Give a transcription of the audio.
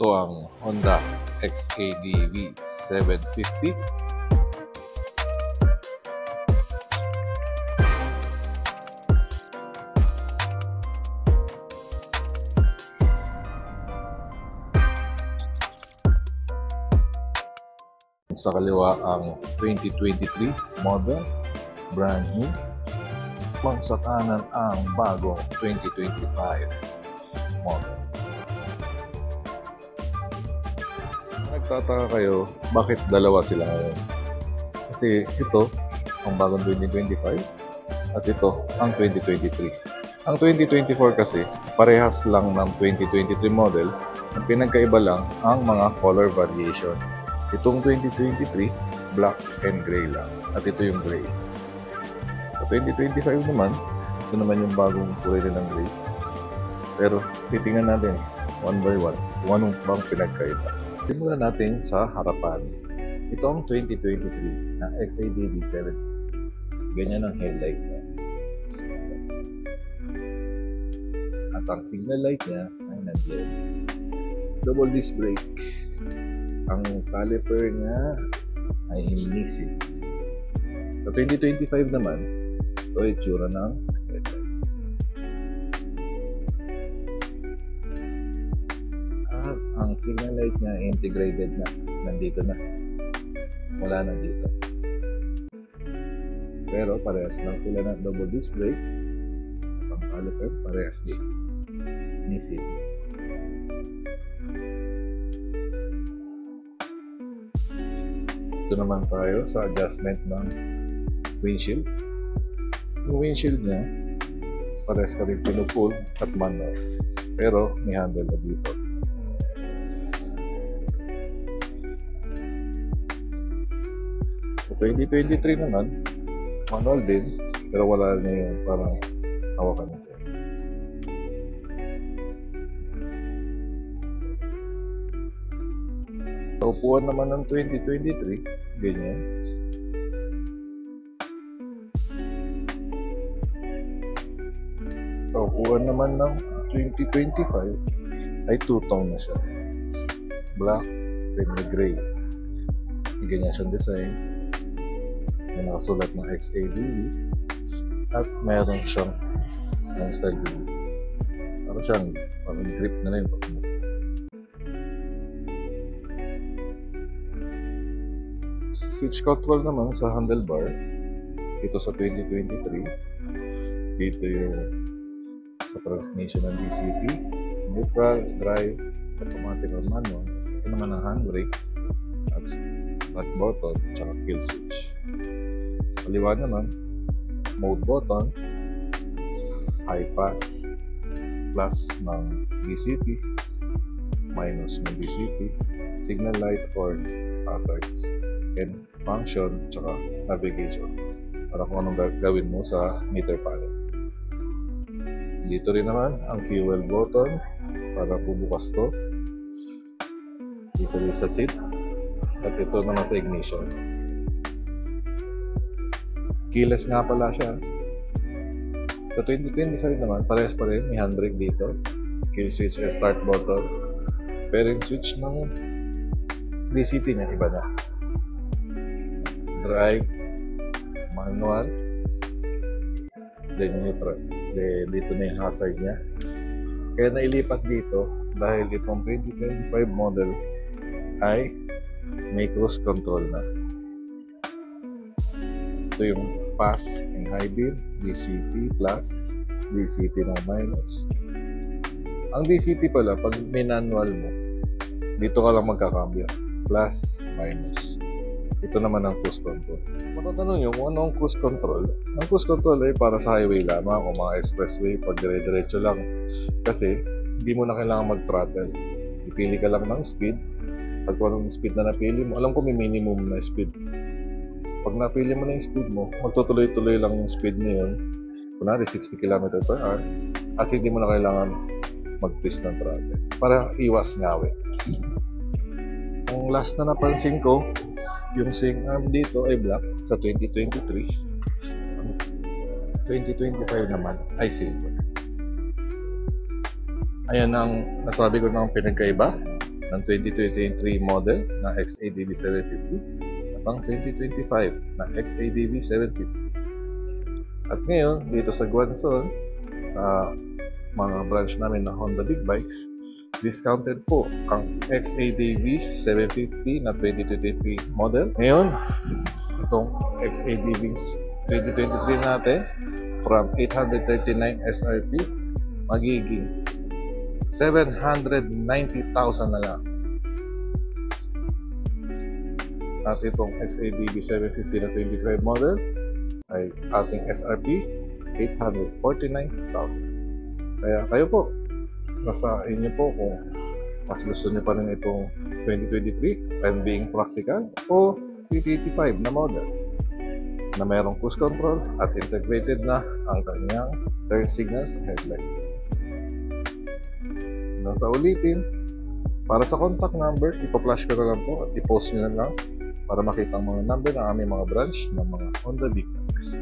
Ito ang Honda XADV 750. Sa kaliwa ang 2023 model, brand new. Sa kanan ang bagong 2025 model. Nagtataka kayo, bakit dalawa sila ngayon? Kasi ito, ang bagong 2025 at ito, ang 2023. Ang 2024 kasi, parehas lang ng 2023 model. Ang pinagkaiba lang ang mga color variation. Itong 2023, black and gray lang. At ito yung gray. Sa 2025 naman, ito naman yung bagong kulay ng gray. Pero titingnan natin one by one kung anong bang pinagkaiba. Simulan natin sa harapan. Ito ang 2023 na XADV 7. Ganyan ang headlight niya. At ang signal light niya ay nandiyan. Double disc brake. Ang caliper niya ay hinisin. Sa 2025 naman, ito ay tsura ng headlight. At ang signal light niya integrated na. Nandito na. Wala na dito. Pero parehas lang sila ng double disc brake. At ang caliper parehas din. Hinisin. Ito naman tayo sa adjustment ng windshield. Yung windshield niya, parehas pa rin pinupull at manual. Pero may handle na dito. Sa 2023 naman, manual din, pero wala na yung parang hawakan nito. Sa upuan naman ng 2023, ganyan. Sa upuan naman ng 2025 ay two-tone na siya. Black and gray. Ganyan siyang design. May nakasulat ng XADV at mayroon siyang style dito. Parang grip na rin. Switch control naman sa handlebar. Ito sa 2023. Dito yung sa transmission ng DCT, neutral, drive, automatic or manual. Ito naman ang handbrake at start button at kill switch. Sa kaliwa naman, mode button, high pass, plus ng DCT, minus ng DCT, signal light or hazard, and function tsaka navigation para kung anong gagawin mo sa meter panel. Dito rin naman ang fuel button para bubukas to. Dito rin sa seat at ito naman sa ignition. Keyless nga pala siya. Sa 2025 naman, parehas pa rin, may handbrake dito, kill switch and start button, pero yung switch ng DCT niya iba na. Drive, manual, then neutral. Then dito na yung hazard niya. Kaya nailipat dito dahil itong 2025 model ay may cruise control na. Ito yung pass and high beam, DCT plus, DCT na minus. Ang DCT pala, pag minannual mo, dito ka lang magkakambyo. Plus, minus. Ito naman ang cruise control. Matatanong nyo kung ano ang cruise control. Ang cruise control ay para sa highway lamang o mga expressway pag dire-diretso lang. Kasi hindi mo na kailangan mag-throttle. Ipili ka lang ng speed. Pag anong speed na napili mo, alam ko may minimum na speed. Pag napili mo na yung speed mo, magtutuloy-tuloy lang yung speed na yun. Kunwari 60 km/h at hindi mo na kailangan mag-twist ng throttle para iwas ngawi. Ang last na napansin ko, yung swing arm dito ay black sa 2023. 2025 naman ay silver. Ayan ang nasabi ko ng pinagkaiba ng 2023 model na XADV 750 at ang 2025 na XADV 750. At ngayon, dito sa Guanzon, sa mga branch namin ng Honda Big Bikes, discounted po ang XADV 750 na 2023 model. Ngayon, itong XADV 2023 natin, from 839 SRP, magiging 790,000 na lang. At itong XADV 750 na 2025 model ay ating SRP 849,000. Kaya kayo po, nasa inyo po kung mas gusto nyo pa rin itong 2023 and being practical o 2085 na model na mayroong cruise control at integrated na ang kanyang turn signals headlight. Hanggang sa ulitin, para sa contact number, ipa-flash ko na lang po at i-post nyo na lang para makita ang mga number ng aming mga branch ng mga Honda Big Bikes.